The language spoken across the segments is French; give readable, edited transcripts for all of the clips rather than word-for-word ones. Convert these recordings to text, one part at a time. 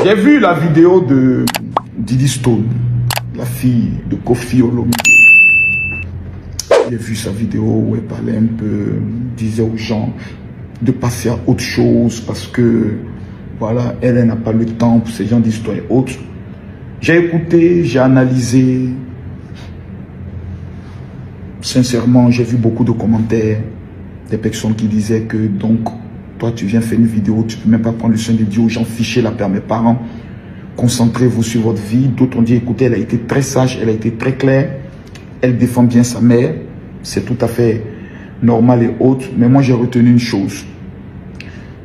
J'ai vu la vidéo de Didi Stone, la fille de Kofi Olomide. J'ai vu sa vidéo où elle parlait un peu, disait aux gens de passer à autre chose parce que, voilà, elle n'a pas le temps pour ces gens d'histoire et autres. J'ai écouté, j'ai analysé. Sincèrement, j'ai vu beaucoup de commentaires, des personnes qui disaient que, donc, toi, tu viens faire une vidéo, tu ne peux même pas prendre le soin de dire aux gens, fichez la paix à mes parents, concentrez-vous sur votre vie. D'autres ont dit, écoutez, elle a été très sage, elle a été très claire, elle défend bien sa mère, c'est tout à fait normal et autres. Mais moi, j'ai retenu une chose.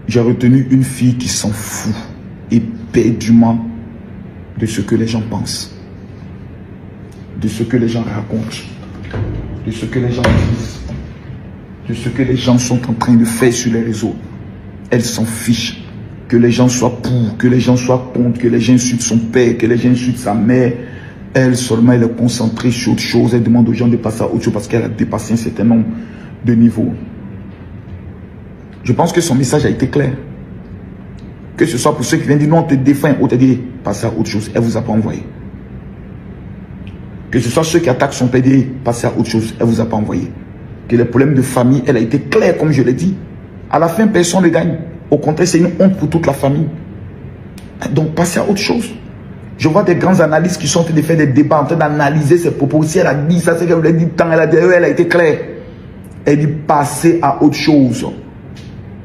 J'ai retenu une fille qui s'en fout éperdument de ce que les gens pensent, de ce que les gens racontent, de ce que les gens disent, de ce que les gens sont en train de faire sur les réseaux. Elle s'en fiche. Que les gens soient pour, que les gens soient contre, que les gens insultent son père, que les gens insultent sa mère. Elle seulement, elle est concentrée sur autre chose. Elle demande aux gens de passer à autre chose parce qu'elle a dépassé un certain nombre de niveaux. Je pense que son message a été clair. Que ce soit pour ceux qui viennent dire non, on te défend, on te dit passez à autre chose. Elle ne vous a pas envoyé. Que ce soit ceux qui attaquent son père, passez à autre chose. Elle ne vous a pas envoyé. Que les problèmes de famille, elle a été claire, comme je l'ai dit. À la fin, personne ne gagne. Au contraire, c'est une honte pour toute la famille. Donc, passez à autre chose. Je vois des grands analystes qui sont en train de faire des débats, en train d'analyser ses propos. Si elle a dit ça, c'est qu'elle voulait dire tant, elle a été claire. Elle dit passez à autre chose.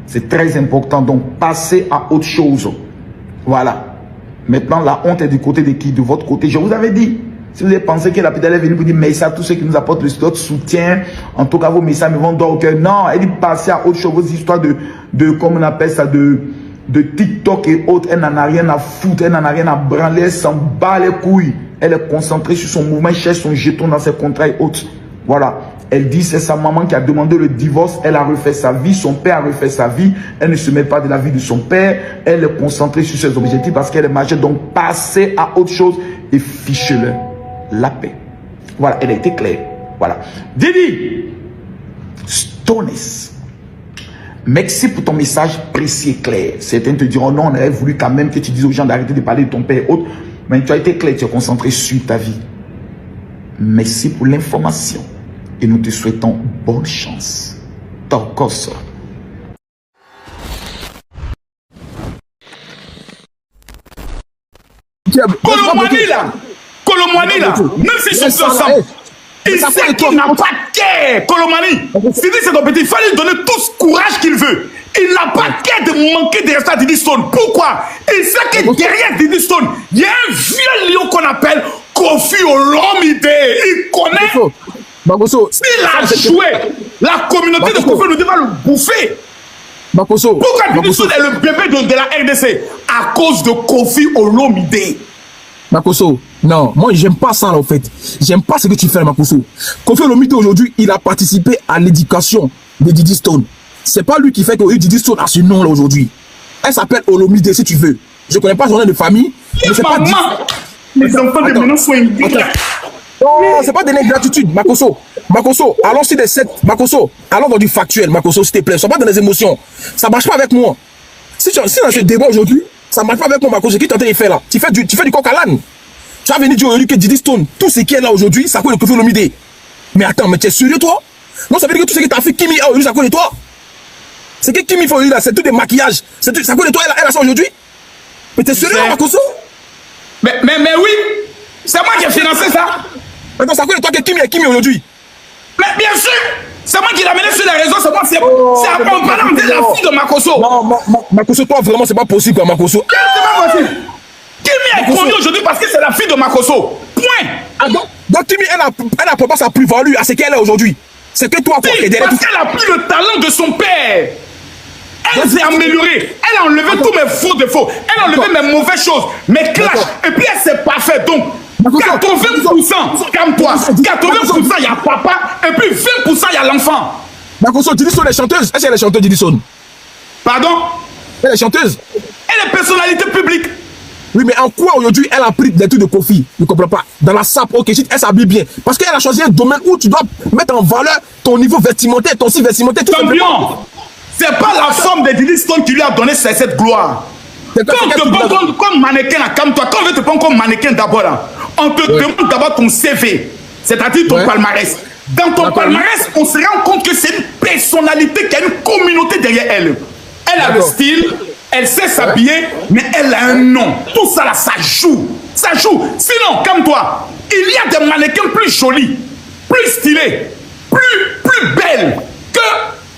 C'est très important. Donc, passez à autre chose. Voilà. Maintenant, la honte est du côté de qui? De votre côté. Je vous avais dit. Si vous avez pensé que la pédale est venue pour dire mais ça, tous ceux qui nous apportent notre soutien, en tout cas vos messages me vont dans le cœur. Non, elle dit passer à autre chose. Vos histoires de comment on appelle ça, de TikTok et autres, elle n'en a rien à foutre, elle n'en a rien à branler, elle s'en bat les couilles. Elle est concentrée sur son mouvement, elle cherche son jeton dans ses contrats et autres. Voilà. Elle dit c'est sa maman qui a demandé le divorce, elle a refait sa vie, son père a refait sa vie, elle ne se met pas de la vie de son père, elle est concentrée sur ses objectifs parce qu'elle est majeure. Donc passez à autre chose et fichez-le la paix. Voilà, elle a été claire. Voilà. Didi Stones, merci pour ton message précis et clair. Certains te diront non, on aurait voulu quand même que tu dises aux gens d'arrêter de parler de ton père et autres. Mais tu as été clair, tu es concentré sur ta vie. Merci pour l'information. Et nous te souhaitons bonne chance. Torcos. Colomani là, Colomani là, même s'ils sont plus ensemble, il sait qu'il n'a pas de cœur. Colomani, c'est ton petit, il fallait lui donner tout ce courage qu'il veut. Il n'a pas de cœur de manquer de rester à Didi Stone. Pourquoi? Il sait que derrière Didi Stone, il y a un vieux lion qu'on appelle Kofi Olomide. Il connaît. S'il a joué, la communauté de Kofi Olomide va le bouffer. Pourquoi Didi Stone est le bébé de la RDC? À cause de Kofi Olomide. Makosso, non, moi j'aime pas ça là en fait. J'aime pas ce que tu fais Makosso. Kofi Olomide aujourd'hui, il a participé à l'éducation de Didi Stone. C'est pas lui qui fait que Didi Stone a ce nom là aujourd'hui. Elle s'appelle Olomide si tu veux. Je connais pas son nom de famille. Mais c'est pas dit. Les enfants de maintenant sont non, c'est pas donner gratitude, Makosso. Makosso, allons sur des sets. Makosso, allons dans du factuel, Makosso, s'il te plaît. Sois pas dans les émotions. Ça marche pas avec moi. Si dans ce débat aujourd'hui, ça marche pas avec moi, Makosso. Qu'est-ce que tu es en train de faire là? Tu fais du coq à l'âne. Tu vas venir dire aujourd'hui que Didi Stone, tout ce qui est là aujourd'hui, ça cause de Kofi Olomide. Mais attends, mais tu es sérieux toi? Non, ça veut dire que tout ce que tu as fait Kimi a aujourd'hui, ça cause de toi? C'est que Kimi fait aujourd'hui là, c'est tout des maquillages. Ça cause de toi, elle a ça aujourd'hui? Mais tu es sérieux, Makosso? Mais oui, c'est moi qui ai financé ça. Attends, ça cause de toi que Kimi est Kimi aujourd'hui? Mais bien sûr, c'est moi qui l'ai amené sur les réseaux, c'est moi, c'est en parlant de la fille de Makosso. Non, Makosso, toi vraiment, c'est pas possible, quoi, Makosso. C'est pas possible. Kimi est connue aujourd'hui parce que c'est la fille de Makosso. Point. Ah, donc Kimi, elle a pas sa plus-value à ce qu'elle est aujourd'hui. C'est que toi, quoi, oui, parce qu'elle a pris le talent de son père. Elle s'est améliorée. Elle a enlevé tous mes faux défauts. Elle a enlevé mes mauvaises choses, mes clashs. Et puis elle s'est parfaite. Donc, 80%, calme-toi. 80%, il y a papa. Et puis 20%, il y a l'enfant. Makosso, Didi Stone est chanteuse. Est-ce qu'elle est chanteuse, Didi Stone? Pardon? Elle est chanteuse. Elle est personnalité publique. Oui, mais en quoi aujourd'hui elle a pris des trucs de Kofi? Je ne comprends pas. Dans la sape, ok, elle s'habille bien. Parce qu'elle a choisi un domaine où tu dois mettre en valeur ton niveau vestimentaire, ton style vestimentaire. Champion, c'est pas la forme de Didi Stone qui lui a donné cette gloire. Quand on te prend comme mannequin, là, comme toi, quand on veut te prendre comme mannequin d'abord, là, on te demande d'abord ton CV, c'est-à-dire ton palmarès. Dans ton palmarès, on se rend compte que c'est une personnalité qui a une communauté derrière elle. Elle a le style, elle sait s'habiller, mais elle a un nom. Tout ça là, ça joue. Ça joue. Sinon, comme toi, il y a des mannequins plus jolis, plus stylés, plus belles que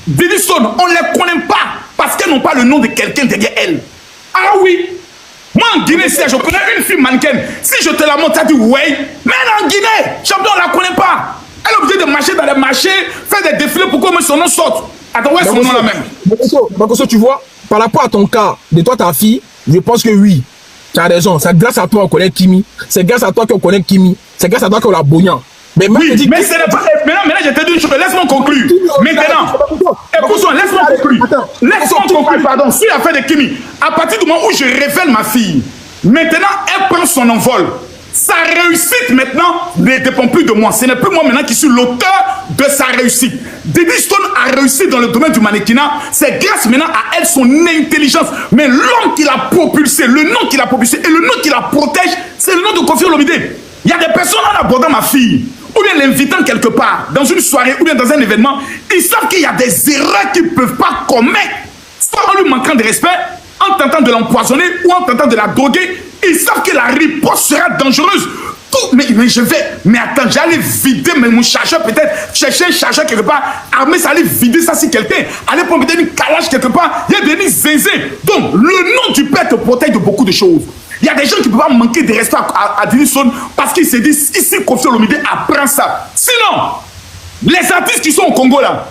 Diddy Stone. On ne les connaît pas parce qu'elles n'ont pas le nom de quelqu'un derrière elles. Ah oui. Moi en Guinée, si je connais une fille mannequin, si je te la montre, tu as dit ouais, mais elle en Guinée, champion, on ne la connaît pas. Elle est obligée de marcher dans les marchés, faire des défilés pour que son nom sorte. Attends, ouais, son nom là même. Makosso, tu vois, par rapport à ton cas, de toi, ta fille, je pense que oui, tu as raison. C'est grâce à toi qu'on connaît Kimi. C'est grâce à toi qu'on connaît Kimi. C'est grâce à toi qu'on l'a Boyan. Mais oui, mais ce n'est pas. Maintenant, je te dis une chose, laisse-moi conclure. Maintenant, écoute-moi, laisse-moi conclure. Laisse-moi conclure, pardon, sur l'affaire de Kimi. À partir du moment où je révèle ma fille, maintenant, elle prend son envol. Sa réussite maintenant ne dépend plus de moi. Ce n'est plus moi maintenant qui suis l'auteur de sa réussite. Diddy Stone a réussi dans le domaine du mannequinat. C'est grâce maintenant à elle, son intelligence. Mais l'homme qui l'a propulsé, le nom qui l'a propulsé et le nom qui la protège, c'est le nom de Koffi Olomide. Il y a des personnes en abordant ma fille, ou bien l'invitant quelque part, dans une soirée, ou bien dans un événement, ils savent qu'il y a des erreurs qu'ils ne peuvent pas commettre, soit en lui manquant de respect, en tentant de l'empoisonner ou en tentant de la droguer. Ils savent que la riposte sera dangereuse. Mais je vais, mais attends, j'allais vider mon chargeur peut-être, chercher un chargeur quelque part, armé, ça allait vider ça si quelqu'un, aller prendre peut-être une calage quelque part, il y a des zézés. Donc, le nom du père te protège de beaucoup de choses. Il y a des gens qui ne peuvent pas manquer de respect à Diddy Stone parce qu'ils se disent, ici, Koffi Olomide apprend ça. Sinon, les artistes qui sont au Congo là,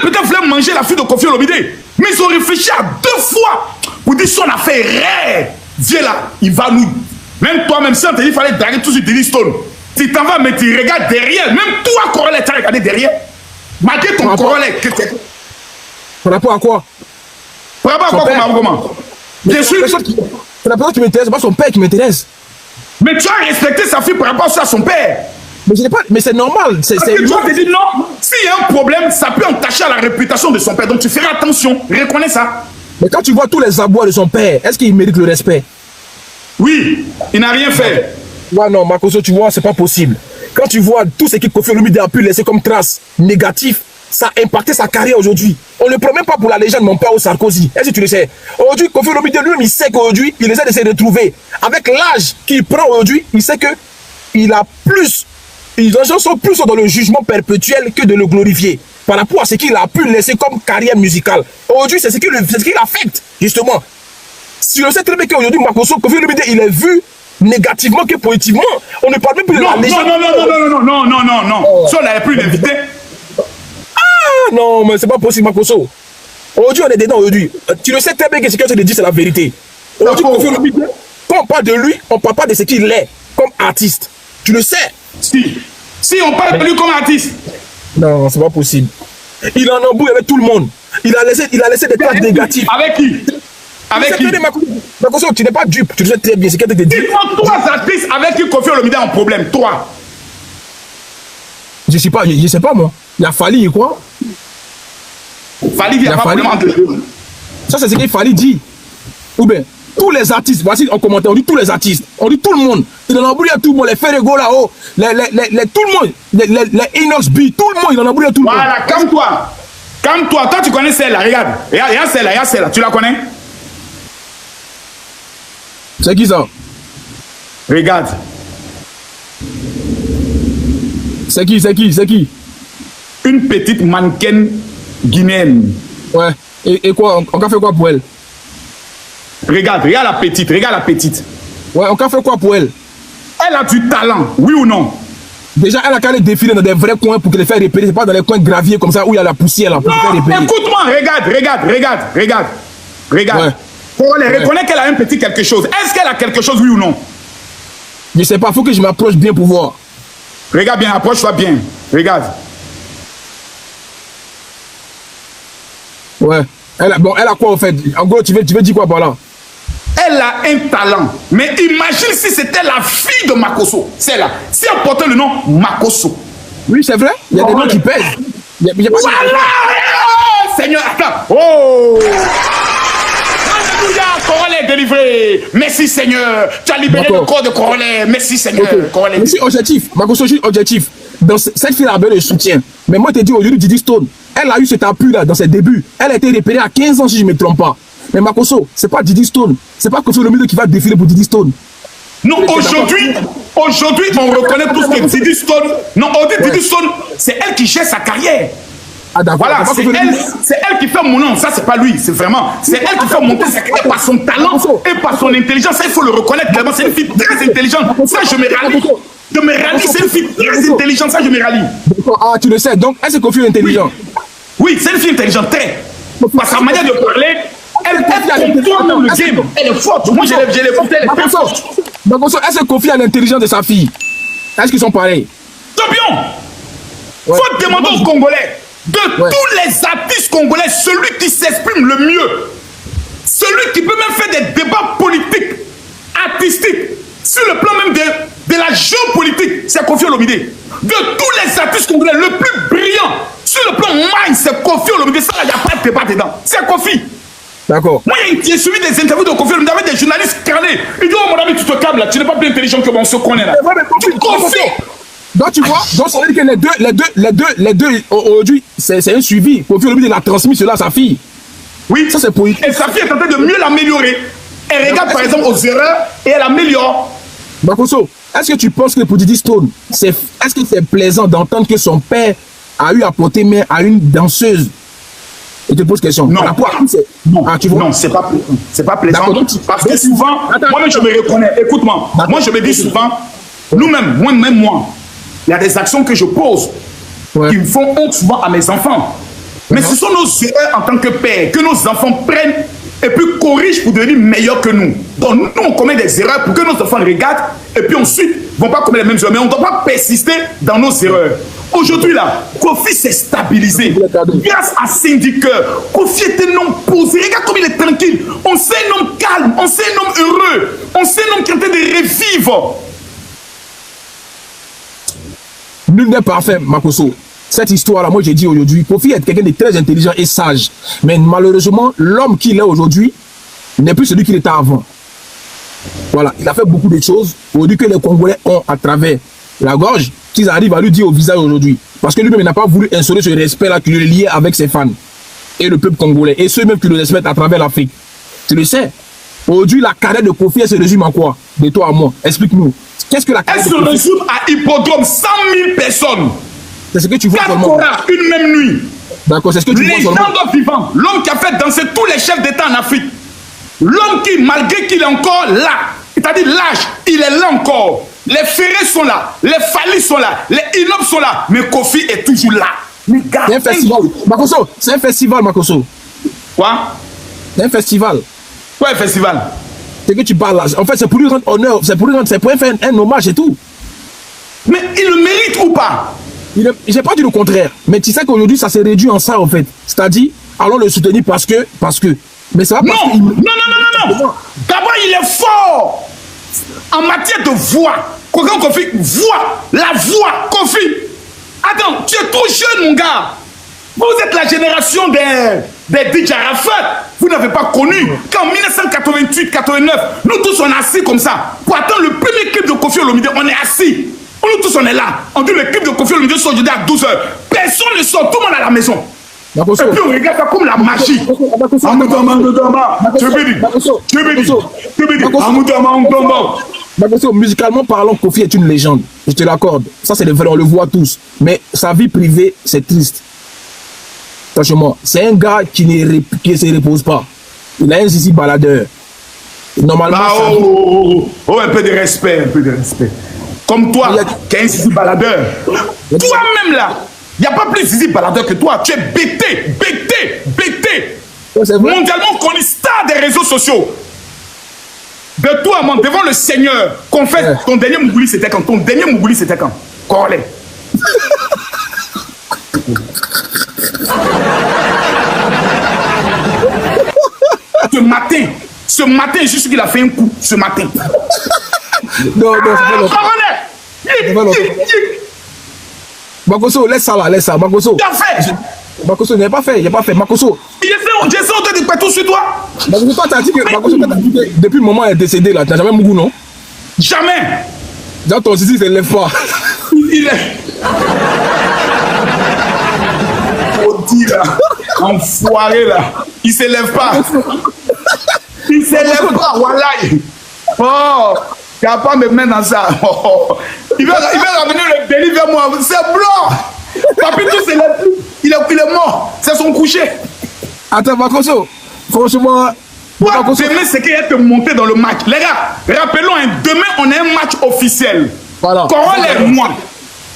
peut-être voulaient manger la fille de Koffi Olomide, mais ils ont réfléchi à 2 fois pour dire son affaire rare. Viens là, il va nous. Même toi, même si on te dit qu'il fallait draguer tout sur Diddy Stone, tu t'en vas, mais tu regardes derrière. Même toi, Corolla, tu as regardé derrière. Malgré ton Corolla. Par rapport à quoi? Par rapport à quoi, comment? Bien sûr. C'est la personne qui m'intéresse, c'est pas son père qui m'intéresse. Mais tu as respecté sa fille par rapport à son père. Mais c'est normal. Parce que tu te dis non, s'il y a un problème, ça peut entacher à la réputation de son père. Donc tu feras attention, reconnais ça. Mais quand tu vois tous les abois de son père, est-ce qu'il mérite le respect? Oui, il n'a rien fait. Ouais, non, Makosso, tu vois, c'est pas possible. Quand tu vois tout ce que Koffi Olomide a pu laisser comme trace négative, ça a impacté sa carrière aujourd'hui. On ne le prend même pas pour la légende, mon père au Sarkozy. Est-ce que tu le sais? Aujourd'hui, Koffi Olomide lui-même, il sait qu'aujourd'hui, il essaie de se retrouver. Avec l'âge qu'il prend aujourd'hui, il sait qu'il a plus. Les gens sont plus dans le jugement perpétuel que de le glorifier. Par rapport à ce qu'il a pu laisser comme carrière musicale. Aujourd'hui, c'est ce qu'il affecte, justement. Si je sais très bien qu'aujourd'hui, Makosso, Koffi Olomide, il est vu négativement que positivement. On ne parle même plus de la légende. Non. Ça, on n'avait plus d'invité. Ah non, mais c'est pas possible, Makosso. Aujourd'hui, on est dedans aujourd'hui. Tu le sais très bien que ce que tu dis, c'est la vérité. Aujourd'hui, Koffi Olomide, quand on parle de lui, on ne parle pas de ce qu'il est comme artiste. Tu le sais. Si on parle de lui comme artiste. Non, c'est pas possible. Il en embrouille avec tout le monde. Il a laissé des traces négatives. Avec qui? Avec qui? Makosso, tu n'es pas dupe. Tu le sais très bien. C'est quelqu'un qui te dit. Dis-moi 3 artistes avec qui Koffi Olomide a un problème. 3. Je sais pas moi. Il y a Fally et quoi? Fally, il n'y a pas de problème entre les deux. Ça, c'est ce qu'il Fally dit. Ou bien, tous les artistes, voici en commentaire, on dit tous les artistes, on dit tout le monde. Il en embrouille à tout le monde, les Ferrego là-haut, tout le monde, les Inox B, tout le monde, il en embrouille à tout le monde. Voilà, calme-toi. Calme-toi. Toi, tu connais celle-là, regarde. Regarde celle-là, tu la connais? C'est qui ça? Regarde. C'est qui? Une petite mannequin guinéenne. Ouais. Et quoi? On a fait quoi pour elle? Regarde la petite. Ouais, on a fait quoi pour elle? Elle a du talent, oui ou non? Déjà, elle a qu'à aller défiler dans des vrais coins pour les faire repérer. C'est pas dans les coins graviers comme ça où il y a la poussière là. Non, écoute-moi, regarde. Ouais. Pour les reconnaître qu'elle a un petit quelque chose. Est-ce qu'elle a quelque chose, oui ou non? Je sais pas, faut que je m'approche bien pour voir. Regarde bien, approche-toi bien. Regarde. Ouais. Elle a quoi au fait? En gros, tu veux dire quoi par là? Elle a un talent. Mais imagine si c'était la fille de Makosso. Celle-là. Si elle portait le nom Makosso. Oui, c'est vrai. Il y a des noms qui pèsent. Voilà! Seigneur, attends. Oh! Alléluia, Congolais est délivré. Merci Seigneur. Tu as libéré le corps de Congolais. Merci Seigneur. Okay. Mais c'est objectif. Makoso, je suis objectif. Dans cette fille a besoin de soutien. Mais moi, je te dis aujourd'hui, Didi Stone, elle a eu cet appui là dans ses débuts. Elle a été repérée à 15 ans si je ne me trompe pas. Mais Makoso, c'est pas Didi Stone. C'est pas Kofi Olomide qui va défiler pour Didi Stone. Non, aujourd'hui, on reconnaît tout ce que Didi Stone. Non, on dit Didi Stone, c'est elle qui gère sa carrière. Ah, voilà, c'est elle qui fait mon nom. Ça, c'est pas lui, c'est vraiment. C'est elle qui fait monter sa carrière par son talent et par son intelligence. Ça, il faut le reconnaître clairement. C'est une fille très intelligente. Ça, je me rallie. Je me rallie, c'est une fille très intelligente. Ça, je me rallie. Ah, tu le sais. Donc, elle se confie intelligent. Oui, c'est une fille intelligente, très. Par sa manière de parler, elle contourne même le game. Elle est forte. Moi, je l'ai écoutée, elle est très forte. Donc, elle se confie à l'intelligence de sa fille. Est-ce qu'ils sont pareils? Champion! Ouais. Faut demander aux Congolais. De tous les artistes congolais, celui qui s'exprime le mieux, celui qui peut même faire des débats politiques, artistiques, sur le plan même de la géopolitique, c'est Kofi Olomide. De tous les artistes congolais, le plus brillant, sur le plan mind, c'est Kofi Olomide. Ça, il n'y a pas de débat dedans. C'est Kofi. D'accord. Moi, j'ai suivi des interviews de Kofi Olomide avec des journalistes carnés. Ils disent, oh mon ami, tu te calmes là, tu n'es pas plus intelligent que moi, on se connaît là. Kofi. Donc tu vois, donc ça veut dire que les deux aujourd'hui, c'est un suivi. Kofi Olomide, il a transmis cela à sa fille. Oui. Ça c'est politique. Et sa fille est en train de mieux l'améliorer. Elle regarde par exemple aux erreurs et elle améliore. Makoso, est-ce que tu penses que pour Didi Stone, est-ce que c'est plaisant d'entendre que son père a eu à porter main à une danseuse? Je te pose question. Non, non, ah, tu vois? Non, c'est pas plaisant. Parce que souvent, moi-même je me reconnais. Écoute-moi, moi je me dis souvent, nous-mêmes, moi, il y a des actions que je pose qui me font honte souvent à mes enfants. Mais ce sont nos erreurs en tant que père que nos enfants prennent et puis corrigent pour devenir meilleurs que nous. Donc nous, on commet des erreurs pour que nos enfants regardent et puis ensuite ne vont pas commettre les mêmes erreurs. Mais on ne doit pas persister dans nos erreurs. Aujourd'hui, là, Kofi s'est stabilisé grâce à Cindy Cœur. Kofi est un homme posé. Regarde comme il est tranquille. On sait un homme calme. On sait un homme heureux. On sait un homme qui est en train de revivre. Nul n'est parfait, Makoso. Cette histoire-là, moi j'ai dit aujourd'hui, Kofi est quelqu'un de très intelligent et sage. Mais malheureusement, l'homme qu'il est aujourd'hui n'est plus celui qu'il était avant. Voilà, il a fait beaucoup de choses aujourd'hui que les Congolais ont à travers la gorge, qu'ils arrivent à lui dire au visage aujourd'hui. Parce que lui-même n'a pas voulu instaurer ce respect-là qui le liait avec ses fans et le peuple congolais. Et ceux même qui le respectent à travers l'Afrique. Tu le sais. Aujourd'hui, la carrière de Kofi, elle se résume en quoi? De toi à moi. Explique-nous. Qu'est-ce que la carrière de Kofi? Elle se résume à Hippodrome, 100 000 personnes. C'est ce que tu vois seulement. Une même nuit. D'accord, c'est ce que tu vois seulement. Légende vivant. L'homme qui a fait danser tous les chefs d'État en Afrique. L'homme qui, malgré qu'il est encore là, c'est-à-dire l'âge, il est là encore. Les Ferrés sont là, les Fali sont là, les Inop sont là, mais Kofi est toujours là. C'est un festival. Makoso, c'est un festival, Makoso. Quoi? C'est un festival. Quoi un festival? C'est que tu parles là. En fait, c'est pour lui rendre honneur, c'est pour lui faire un hommage et tout. Mais il le mérite ou pas? J'ai pas dit le contraire. Mais tu sais qu'aujourd'hui, ça s'est réduit en ça, en fait. C'est-à-dire, allons le soutenir parce que. Mais ça va pas. Non. D'abord, il est fort. En matière de voix. Quand Kofi, la voix, Kofi. Attends, tu es trop jeune, mon gars. Vous êtes la génération des DJ Arafat. Vous n'avez pas connu qu'en 1988-89, nous tous on est assis comme ça. Pour attendre le premier clip de Kofi Olomide, on est assis. Nous tous on est là. On dit le clip de Kofi Olomide sort aujourd'hui à 12h. Personne ne sort, tout le monde à la maison. Et puis on regarde ça comme la magie. Musicalement parlant, Kofi est une légende. Je te l'accorde. Ça, c'est le vrai, on le voit tous. Mais sa vie privée, c'est triste. Franchement, c'est un gars qui ne se repose pas. Il a un zizi baladeur. Normalement. Un peu de respect, Comme toi, qui es un zizi baladeur. Toi-même là. Il n'y a pas plus zizi baladeur que toi. Tu es bêté. Mondialement connu, star des réseaux sociaux. De toi, mon, devant le Seigneur, confesse, ton dernier Mougouli, c'était quand? Corlé. Ce matin, je suis qu'il a fait un coup. Ce matin. Non, Makoso, laisse ça là, Makoso. Il a fait. Makoso, il n'a pas fait, Makoso. J'essaie de tout sur toi. Toi, t'as dit que depuis le moment où elle est décédée, là, t'as jamais Mougou, non? Jamais. Genre, ton zizi, il ne lève pas. Il est... Maudit, là. Enfoiré, là. Il ne s'élève pas. Il ne s'élève pas, voilà. Oh, tu vas pas me mettre dans ça. Oh. Il va ramener le délit vers moi. C'est blanc. Papito, c'est il est mort. C'est son coucher. Attends, Makoso, franchement... Demain, c'est qu'il y a te monter dans le match. Les gars, rappelons, demain, on a un match officiel. Voilà. Corol et moi.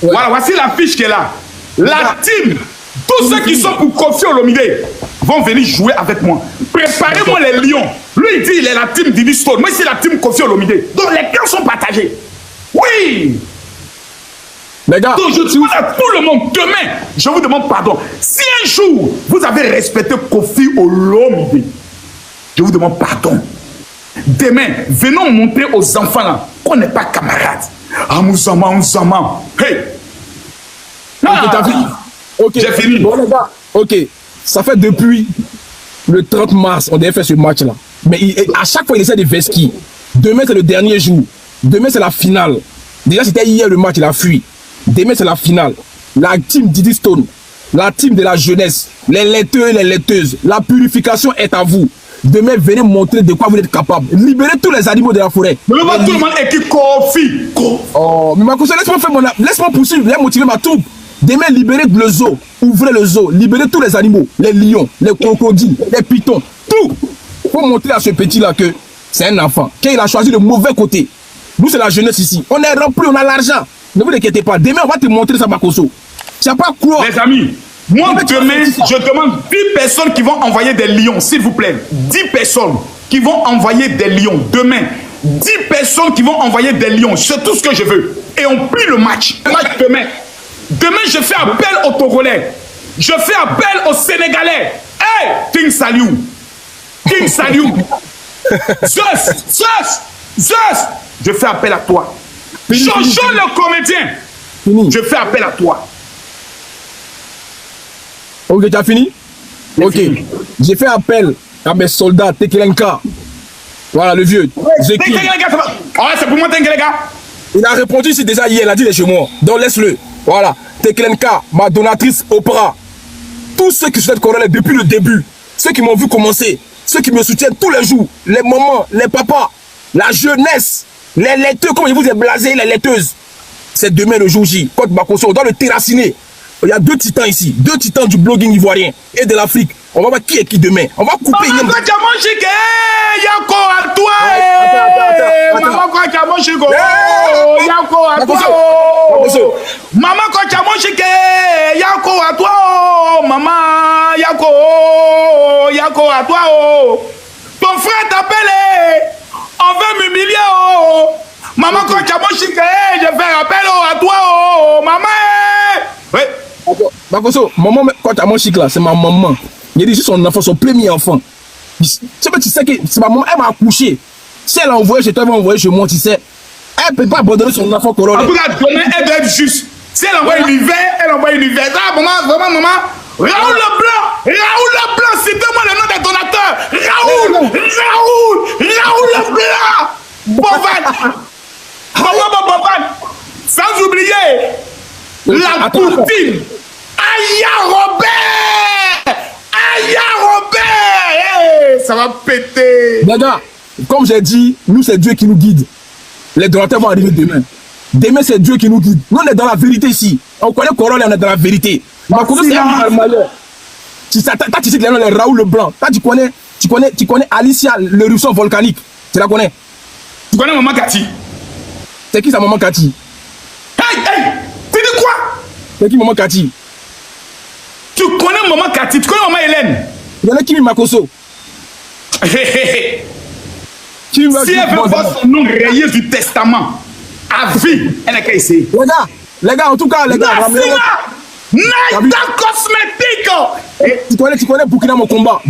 Ouais. Voilà, voici la fiche qui est là. La team, tous ceux qui sont pour Kofi Olomide vont venir jouer avec moi. Préparez-moi les lions. Lui, il dit il est la team Diddy Stone. Moi, c'est la team Kofi Olomide. Donc, les camps sont partagés. Oui. Les gars, donc, je demande à tout le monde, demain, je vous demande pardon. Si un jour, vous avez respecté Kofi Olomide, je vous demande pardon. Demain, venons montrer aux enfants là qu'on n'est pas camarades. Ah, Moussama. Hey! Ok, j'ai fini. Bon, les gars, ok. Ça fait depuis le 30 mars, on devait faire ce match-là. Mais à chaque fois, il essaie de vesquiller. Demain, c'est le dernier jour. Demain, c'est la finale. Déjà, c'était hier le match, il a fui. Demain, c'est la finale. La team Diddy Stone, la team de la jeunesse, les laiteux et les laiteuses, la purification est à vous. Demain, venez montrer de quoi vous êtes capable. Libérez tous les animaux de la forêt. Mais pas tout le monde est qui Kofi. Oh, mais Makoso, laisse-moi poursuivre, laisse motiver ma troupe. Demain, libérez le zoo, ouvrez le zoo, libérez tous les animaux, les lions, les crocodiles, les pitons, tout. Pour montrer à ce petit-là que c'est un enfant, qu'il a choisi le mauvais côté. Nous, c'est la jeunesse ici. On est rempli, on a l'argent. Ne vous inquiétez pas. Demain, on va te montrer ça, Makoso. Tu n'as pas quoi. Les amis, moi, demain, je demande 10 personnes qui vont envoyer des lions, s'il vous plaît. 10 personnes qui vont envoyer des lions. Demain, 10 personnes qui vont envoyer des lions. C'est tout ce que je veux. Et on plie le match. Le match demain. Demain, je fais appel aux Togolais. Je fais appel aux Sénégalais. Hey, King Saliou. King Saliou. Zeus. Je fais appel à toi. Changeons le comédien. Je fais appel à toi. Ok, tu as fini? Ok. J'ai fait appel à mes soldats, Tekelenka. Voilà, le vieux. Tekelenka, c'est pour moi, Tekelenka. Il a répondu ici déjà hier, il a dit il est chez moi. Donc laisse-le. Voilà. Tekelenka, ma donatrice Oprah. Tous ceux qui souhaitent Corol depuis le début, ceux qui m'ont vu commencer, ceux qui me soutiennent tous les jours, les mamans, les papas, la jeunesse, les laiteux, comme je vous ai blasé, les laiteuses. C'est demain le jour J. Côte Makoso, on doit le terraciner. Il y a 2 titans ici, 2 titans du blogging ivoirien et de l'Afrique. On va voir qui est qui demain. On va couper. Maman, quand tu as mon chic, Yako à toi. Maman, quand tu as mon chic, Yako à toi. Maman, quand tu as mon chic, Yako à toi. Maman, Yako à toi. Ton frère t'appelle. On veut m'humilier. Maman, quand tu as mon chic, je fais appel à toi. Maman. Oui. Makoso, maman, quand tu as mon chic là, c'est ma maman. Il dit, c'est son enfant, son premier enfant. Tu sais que c'est ma maman, elle m'a accouché. Si elle a envoyé chez toi, elle va envoyer chez moi, tu sais. Elle ne peut pas abandonner son enfant Corol. En tout cas, demain, elle doit être juste. Si elle envoie une hiver, elle envoie une hiver. Ah, maman, vraiment, maman. Raoul Leblanc, citez-moi le nom des donateurs. Raoul Leblanc. Bovan. Sans oublier la poutine. Aya Robert. Hey, ça va péter. Dada, comme j'ai dit, nous c'est Dieu qui nous guide. Les donateurs vont arriver demain. Demain c'est Dieu qui nous guide. Nous on est dans la vérité ici. On connaît Corol et on est dans la vérité. Makoso c'est un malheur. Tu sais que les noms les Raoul Leblanc. Tu connais Alicia, l'éruption volcanique. Tu la connais? Tu connais Maman Cathy? C'est qui sa Maman Cathy? Hey, tu dis quoi? C'est qui Maman Cathy? Tu connais Maman Cathy? Tu connais Maman Hélène? Tu connais qui Makoso? Si elle veut voir son nom rayé du testament, à vie, elle n'est qu'à essayer. Les gars, en tout cas, les gars. Naïda Cosmétique. Tu connais Burkina mon combat,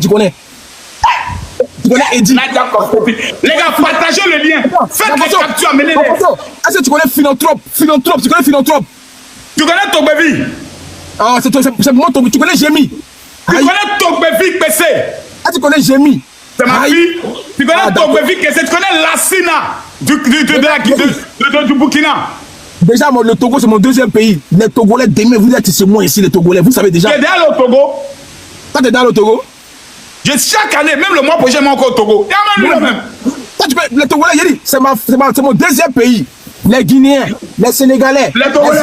tu connais? Tu connais Eddie? Naïda Cosmétique. Les gars, partagez le lien. Faites les captures, amenez-les. Est-ce que tu connais Philanthrope? Tu connais Philanthrope? Tu connais Togbevi? Ah, c'est moi, tu connais Jémi? Tu connais Togbevi PC? Ah, tu connais Jémi? C'est ma fille. Tu connais Togovi Kessé, tu connais Lassina du Burkina. Déjà, le Togo, c'est mon deuxième pays. Les Togolais, demain, vous êtes chez moi ici, les Togolais. Vous savez déjà. Tu es dans le Togo? Toi, t'es dans le Togo? Chaque année, même le mois prochain, je vais encore au Togo. Il y a même. Les Togolais, j'ai dit, c'est mon deuxième pays. Les Guinéens, les Sénégalais. Les Togolais,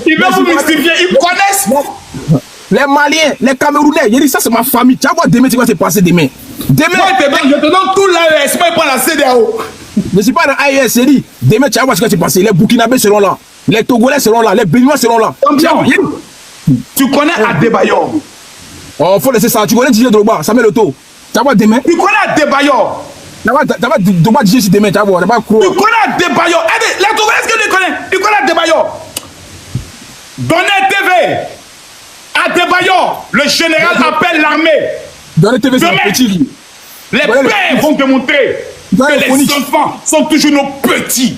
ils veulent vous mystifier, ils connaissent. Les Maliens, les Camerounais, j'ai dit, ça, c'est ma famille. Tu vas voir demain, tu vas se passer demain. Demain. Moi, je te donne tout l'AES, moi, je prends la CEDEAO. Je ne suis pas dans l'AES, j'ai dit, demain, tu vas voir ce qui va se passer. Les Burkinabés seront là. Les Togolais seront là. Les Béninois seront là. Tu connais Adebayor? Oh, faut laisser ça. Tu connais DJ Drogba, Samuel Eto'o. Tu vas voir demain. Tu connais Adebayor? Tu vas voir Drogba DJ si demain, tu vas voir. Tu connais Adebayor? Les Togolais, est-ce que tu connais? Tu connais Adebayor? Donner TV. Adebayor, le général appelle l'armée. Donner TV, c'est un petit. Les pères vont te montrer que les enfants sont toujours nos petits.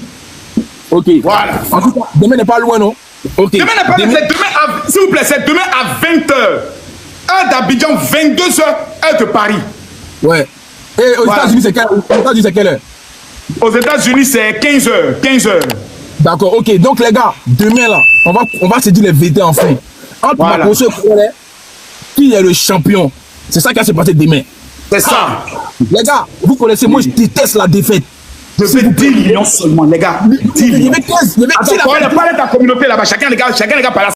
Ok. Voilà. En tout cas, demain n'est pas loin, non? Ok. Demain n'est pas loin. S'il vous plaît, c'est demain à 20h. Heure d'Abidjan, 22h, heure de Paris. Ouais. Et aux États-Unis, c'est quelle heure? Aux États-Unis, c'est 15h. 15h. D'accord, ok. Donc, les gars, demain, là, on va se dire les vérités enfin. Entre Makosso et Congolais, qui est le champion? C'est ça qui va se passer demain. C'est ça. Les gars, vous connaissez, moi, je déteste la défaite. Je fais 10 millions seulement, les gars. 10 millions. Il y avait 15. Attends, parle de ta communauté là-bas. Chacun, les gars, parle